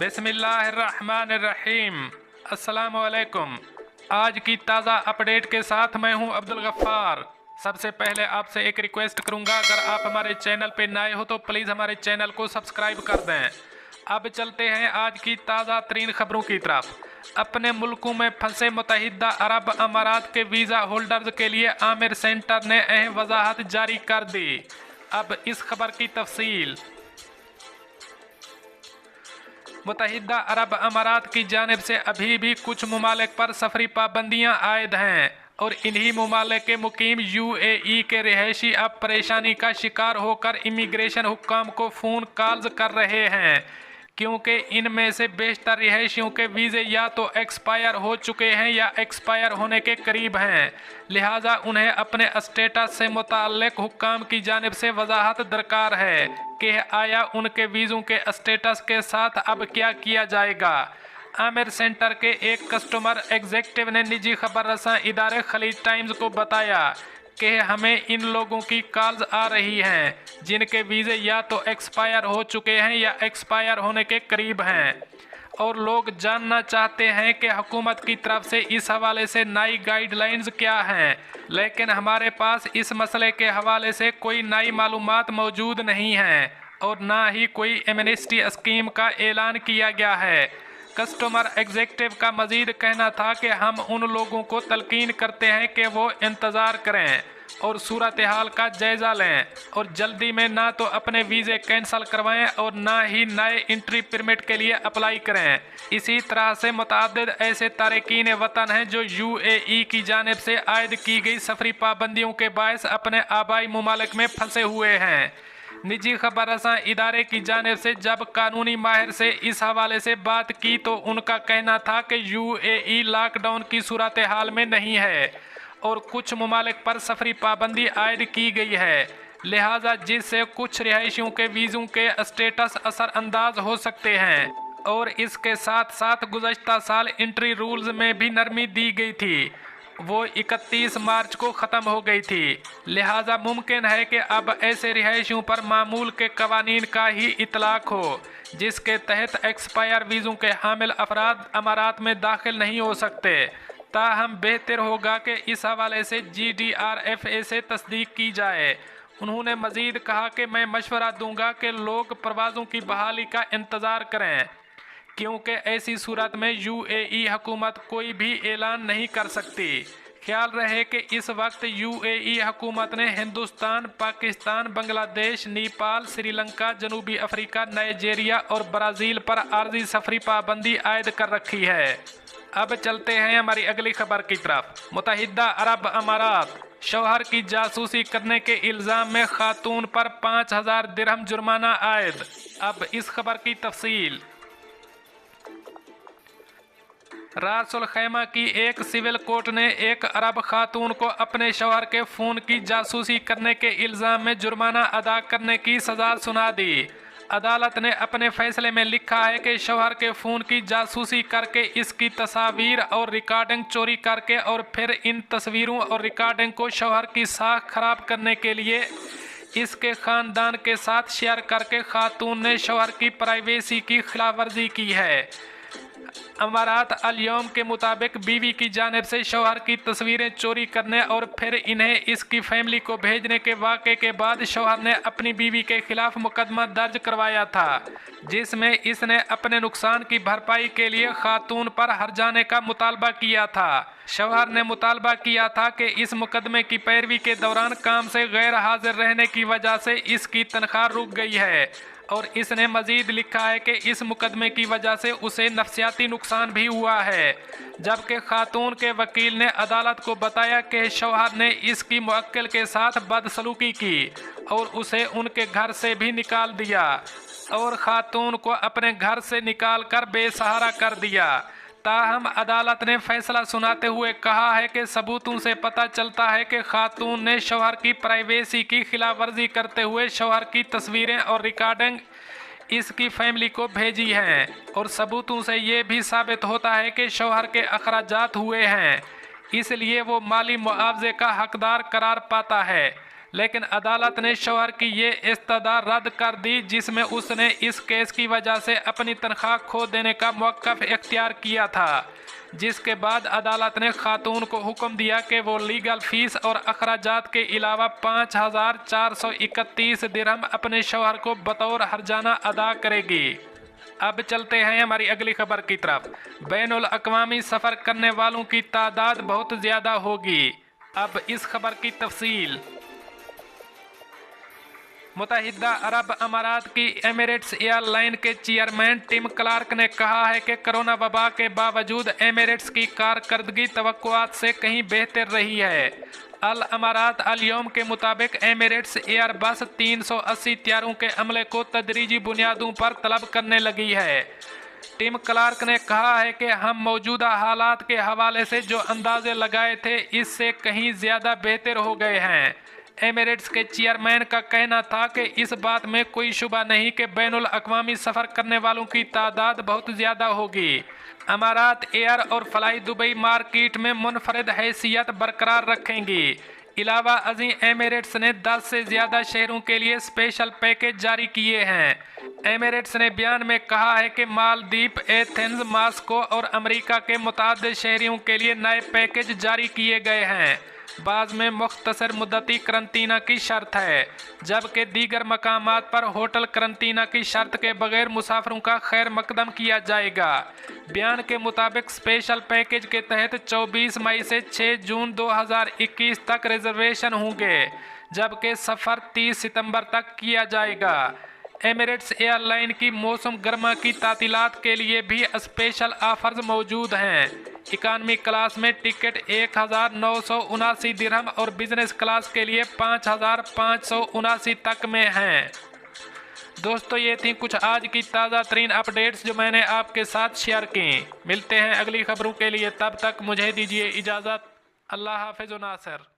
बिस्मिल्लाहिर्रहमानिर्रहीम। अस्सलाम वालेकुम। आज की ताज़ा अपडेट के साथ मैं हूं अब्दुल गफ्फार। सबसे पहले आपसे एक रिक्वेस्ट करूंगा, अगर आप हमारे चैनल पे नए हो तो प्लीज़ हमारे चैनल को सब्सक्राइब कर दें। अब चलते हैं आज की ताज़ा तरीन खबरों की तरफ। अपने मुल्कों में फंसे मुत्तहिदा अरब अमारात के वीज़ा होल्डर्स के लिए आमिर सेंटर ने अहम वजाहत जारी कर दी। अब इस खबर की तफसील। मुत्तहिदा अरब अमारात की जानिब से अभी भी कुछ ममालिक पर सफरी पाबंदियाँ आयद हैं और इन्हीं ममालिक के मुकीम UAE के रिहायशी अब परेशानी का शिकार होकर इमिग्रेशन हुक्काम को फ़ोन कॉल्स कर रहे हैं, क्योंकि इनमें से बेशतर रिहायशियों के वीज़े या तो एक्सपायर हो चुके हैं या एक्सपायर होने के करीब हैं। लिहाजा उन्हें अपने स्टेटस से मुताल्लिक हुक्काम की जानिब से वजाहत दरकार है कि आया उनके वीज़ों के स्टेटस के साथ अब क्या किया जाएगा। आमिर सेंटर के एक कस्टमर एग्जेक्टिव ने निजी खबर रसां इदारे खलीज टाइम्स को बताया कि हमें इन लोगों की कॉल्स आ रही हैं जिनके वीज़े या तो एक्सपायर हो चुके हैं या एक्सपायर होने के करीब हैं, और लोग जानना चाहते हैं कि हुकूमत की तरफ से इस हवाले से नई गाइडलाइंस क्या हैं, लेकिन हमारे पास इस मसले के हवाले से कोई नई मालूमात मौजूद नहीं हैं और ना ही कोई एमनेस्टी स्कीम का ऐलान किया गया है। कस्टमर एग्जेक्टिव का मजीद कहना था कि हम उन लोगों को तलकीन करते हैं कि वो इंतज़ार करें और सूरत हाल का जायज़ा लें और जल्दी में ना तो अपने वीज़े कैंसिल करवाएं और ना ही नए इंट्री परमिट के लिए अप्लाई करें। इसी तरह से मुतअद्दिद ऐसे तारकीन वतन हैं जो UAE की जानिब से आयद की गई सफरी पाबंदियों के बायस अपने आबाई ममालिक में फंसे हुए हैं। निजी खबर रसां इदारे की जानिब से जब कानूनी माहिर से इस हवाले से बात की तो उनका कहना था कि UAE लॉकडाउन की सूरत हाल में नहीं है और कुछ ममालिक पर सफरी पाबंदी आयद की गई है, लिहाजा जिससे कुछ रिहायशियों के वीज़ों के स्टेटस असरअंदाज हो सकते हैं। और इसके साथ साथ गुज़श्ता साल इंट्री रूल्स में भी नरमी दी गई थी, वो 31 मार्च को ख़त्म हो गई थी। लिहाजा मुमकिन है कि अब ऐसे रिहायशियों पर मामूल के कवानीन का ही इतलाक हो जिसके तहत एक्सपायर वीज़ों के हामिल अफराद अमारात में दाखिल नहीं हो सकते। ताहम बेहतर होगा कि इस हवाले से GDRFA से तस्दीक की जाए। उन्होंने मज़ीद कहा कि मैं मशवरा दूंगा कि लोग परवाज़ों की बहाली का इंतज़ार करें, क्योंकि ऐसी सूरत में UAE हुकूमत कोई भी ऐलान नहीं कर सकती। ख्याल रहे कि इस वक्त UAE हुकूमत ने हिंदुस्तान, पाकिस्तान, बांग्लादेश, नेपाल, श्रीलंका, जनूबी अफ्रीका, नाइजीरिया और ब्राज़ील पर आर्जी सफरी पाबंदी आयद कर रखी है। अब चलते हैं हमारी अगली खबर की तरफ। मुत्तहिदा अरब अमारात, शौहर की जासूसी करने के इल्ज़ाम में खातून पर 5000 दिरहम जुर्माना आयद। अब इस खबर की तफसील। रास उल खैमा की एक सिविल कोर्ट ने एक अरब खातून को अपने शौहर के फ़ोन की जासूसी करने के इल्ज़ाम में जुर्माना अदा करने की सज़ा सुना दी। अदालत ने अपने फैसले में लिखा है कि शौहर के फ़ोन की जासूसी करके, इसकी तस्वीर और रिकॉर्डिंग चोरी करके और फिर इन तस्वीरों और रिकॉर्डिंग को शौहर की साख खराब करने के लिए इसके ख़ानदान के साथ शेयर करके खातून ने शौहर की प्राइवेसी की खिलाफ वर्जी की है। अमारात अल-यौम के मुताबिक बीवी की जानिब से शौहर की तस्वीरें चोरी करने और फिर इन्हें इसकी फैमिली को भेजने के वाक़े के बाद शौहर ने अपनी बीवी के खिलाफ मुकदमा दर्ज करवाया था, जिसमें इसने अपने नुकसान की भरपाई के लिए खातून पर हर्जाने का मुतालबा किया था। शौहर ने मुतालबा किया था कि इस मुकदमे की पैरवी के दौरान काम से गैर हाजिर रहने की वजह से इसकी तनख्वाह रुक गई है, और इसने मज़ीद लिखा है कि इस मुकदमे की वजह से उसे नफसियाती नुकसान भी हुआ है। जबकि खातून के वकील ने अदालत को बताया कि शौहर ने इसकी मुवक्किल के साथ बदसलूकी की और उसे उनके घर से भी निकाल दिया और खातून को अपने घर से निकाल कर बेसहारा कर दिया। ताहम अदालत ने फैसला सुनाते हुए कहा है कि सबूतों से पता चलता है कि खातून ने शौहर की प्राइवेसी की खिलाफ वर्जी करते हुए शौहर की तस्वीरें और रिकॉर्डिंग इसकी फैमिली को भेजी हैं, और सबूतों से ये भी साबित होता है कि शौहर के अखराजात हुए हैं, इसलिए वो माली मुआवजे का हकदार करार पाता है। लेकिन अदालत ने शौहर की ये इस्तदा रद्द कर दी, जिसमें उसने इस केस की वजह से अपनी तनख्वाह खो देने का मौक़िफ़ इख्तियार किया था। जिसके बाद अदालत ने खातून को हुक्म दिया कि वो लीगल फ़ीस और अखराजात के अलावा 5,431 दिरहम अपने शौहर को बतौर हर्जाना अदा करेगी। अब चलते हैं हमारी अगली खबर की तरफ। बैनुल अक़वामी सफ़र करने वालों की तादाद बहुत ज़्यादा होगी। अब इस खबर की तफसील। मुत्तहिदा अरब अमारात की एमिरेट्स एयरलाइन के चेयरमैन टिम क्लार्क ने कहा है कि कोरोना वबा के बावजूद एमिरेट्स की कारकर्दगी तवक्कुआत से कहीं बेहतर रही है। अल अमारात अल यौम के मुताबिक एमिरेट्स एयरबस 380 त्यारों के अमले को तदरीजी बुनियादों पर तलब करने लगी है। टिम क्लार्क ने कहा है कि हम मौजूदा हालात के हवाले से जो अंदाजे लगाए थे इससे कहीं ज़्यादा बेहतर हो गए हैं। एमिरेट्स के चेयरमैन का कहना था कि इस बात में कोई शुबा नहीं कि बैनुल अक़वामी सफ़र करने वालों की तादाद बहुत ज़्यादा होगी। अमारात एयर और फ्लाई दुबई मार्केट में मुनफरद हैसियत बरकरार रखेंगी। इलावा अज़ीं एमिरेट्स ने 10 से ज़्यादा शहरों के लिए स्पेशल पैकेज जारी किए हैं। एमिरेट्स ने बयान में कहा है कि मालदीव, एथेंस, मास्को और अमेरिका के मुतअद्दिद शहरों के लिए नए पैकेज जारी किए गए हैं। बाज़ में मुख्तसर मुद्दती करंतना की शर्त है, जबकि दीगर मकामात पर होटल करंतना की शर्त के बगैर मुसाफिरों का खैर मकदम किया जाएगा। बयान के मुताबिक स्पेशल पैकेज के तहत 24 मई से 6 जून 2021 तक रिजर्वेशन होंगे, जबकि सफ़र 30 सितंबर तक किया जाएगा। एमिरेट्स एयरलाइन की मौसम गर्मा की तातीलात के लिए भी स्पेशल ऑफर्स मौजूद हैं। इकानमी क्लास में टिकट 1,979 दिरहम और बिजनेस क्लास के लिए 5,579 तक में हैं। दोस्तों, ये थी कुछ आज की ताज़ा तरीन अपडेट्स जो मैंने आपके साथ शेयर की। मिलते हैं अगली खबरों के लिए, तब तक मुझे दीजिए इजाज़त। अल्लाह हाफ़िज़ नासिर।